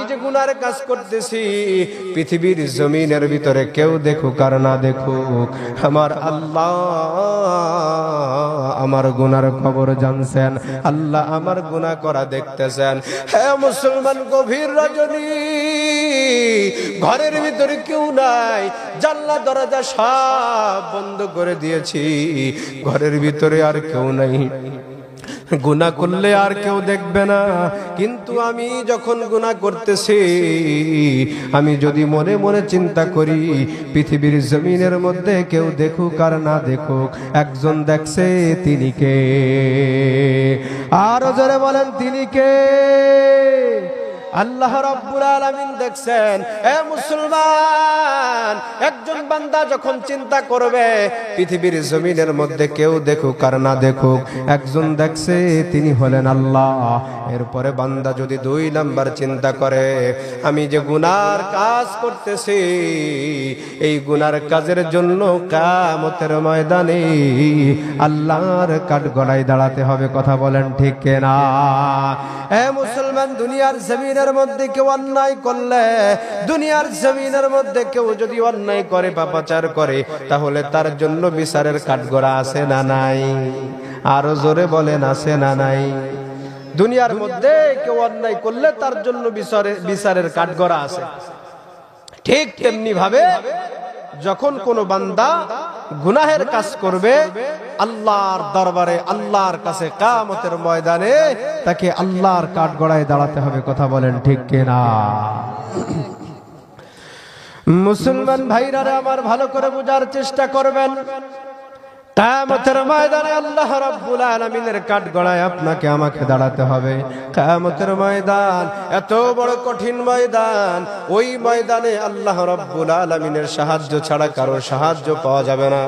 যে গুনার কাজ করতেছি পৃথিবীর জমিনের ভিতরে কেউ দেখুক আর না দেখুক, আমার আল্লাহ আমার গুনার খবর জানছেন, আল্লাহ আমার গুনাহ করা দেখতেছেন। হে মুসলমান, গভীর রজনী, ঘরের ভিতরে কেউ নাই, জানলা দরজা সব বন্ধ করে দিয়েছি, ঘরের ভিতরে আর কেউ নাই, গুনাহ করলে আর কেউ দেখবে না। কিন্তু আমি যখন গুনাহ করতেছি, আমি যদি মনে মনে চিন্তা করি পৃথিবীর জমিনের মধ্যে কেউ দেখুক আর না দেখুক, একজন দেখছে, তিনি কে? আরো জোরে বলেন, তিনি কে? আল্লাহ রাব্বুল আলামিন দেখছেন। এ মুসলমান, একজন বান্দা যখন চিন্তা করবে পৃথিবীর জমিনের মধ্যে কেউ দেখুক আর না দেখুক, একজন দেখছে, তিনি হলেন আল্লাহ। এরপরে বান্দা যদি 2 নাম্বার চিন্তা করে, আমি যে গুনার কাজ করতেছি, এই গুনার কাজের জন্য কিয়ামতের ময়দানে আল্লাহর কাঠগড়ায় দাঁড়াতে হবে। কথা বলেন ঠিক কিনা? এ মুসলমান, দুনিয়ার জমিনের মধ্যে কেউ অন্যায় করলে, দুনিয়ার জমিনের মধ্যে কেউ যদি অন্যায় করে, পাপাচার করে, তাহলে তার জন্য বিচারের কাঠগড়া আছে না নাই? আরো জোরে বলেন, আছে না নাই? দুনিয়ার মধ্যে কেউ অন্যায় করলে তার জন্য বিচারের কাঠগড়া আছে। ঠিক তেমনি ভাবে যখন কোন বান্দা গুনাহের কাজ করবে, আল্লাহর দরবারে, আল্লাহর কাছে কিয়ামতের ময়দানে তাকে আল্লাহর কাঠগড়ায় দাঁড়াতে হবে। কথা বলেন ঠিক কিনা? মুসলমান ভাইরা আমার, ভালো করে বোঝার চেষ্টা করবেন। কিয়ামতের ময়দানে আল্লাহ রাব্বুল আলামিনের কাঠগড়ায় আপনাকে আমাকে দাঁড়াতে হবে। কিয়ামতের ময়দান এত বড় কঠিন ময়দান, ওই ময়দানে আল্লাহ রাব্বুল আলামিনের সাহায্য ছাড়া কারো সাহায্য পাওয়া যাবে না।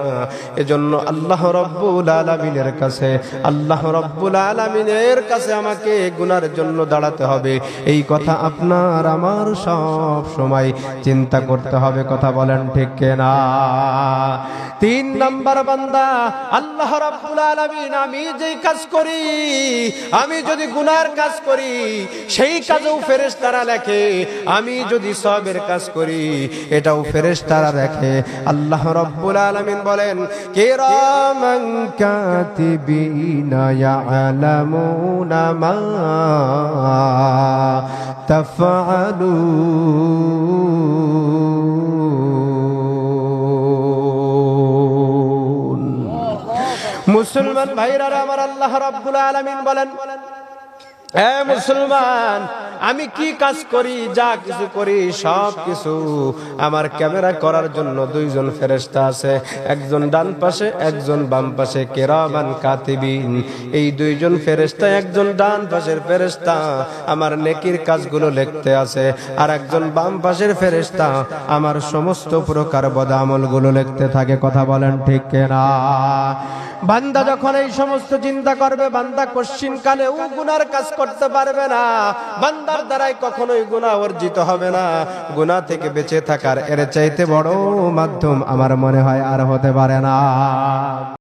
এজন্য আল্লাহ রাব্বুল আলামিনের কাছে, আল্লাহ রাব্বুল আলামিনের কাছে আমাকে গুনার জন্য দাঁড়াতে হবে। এই কথা আপনার আমার সব সময় চিন্তা করতে হবে। কথা বলেন ঠিক কিনা? 3 নাম্বার বান্দা, আল্লাহ রাব্বুল আলামিন, আমি যেই কাজ করি, আমি যদি গুনার কাজ করি সেই কাজেও ফেরেশতারা লেখে, আমি যদি সওয়াবের কাজ করি এটাও ফেরেশতারা লেখে। আল্লাহ রাব্বুল আলামিন বলেন, কিরামান কাতিবিনা ইয়ালামুনা মা তাফআলুন। মুসলমান ভাইরা আমার, আল্লাহ রাব্বুল আলামিন বলেন, এ মুসলমান, আমি কি কাজ করি, যা কিছু করি সব কিছু আমার ক্যামেরা করার জন্য 2 জন ফেরেশতা আছে, একজন ডান পাশে, একজন বাম পাশে। কিরামান কাতিবিন, এই 2 জন ফেরেশতা, একজন ডান পাশের ফেরেশতা আমার নেকির কাজগুলো লিখতে আছে, আর একজন বাম পাশের ফেরেশতা আমার সমস্ত প্রকার বদ আমলগুলো লিখতে থাকে। কথা বলেন ঠিক কিনা? বান্দা যখন এই সমস্ত চিন্তা করবে, বান্দা কোশ্চিনকালেও গুনার কাজ করতে পারবে না, বান্দার দ্বারাই কখনোই গুনাহ অর্জিত হবে না। গুনাহ থেকে বেঁচে থাকার এর চাইতে বড় মাধ্যম আমার মনে হয় আর হতে পারে না।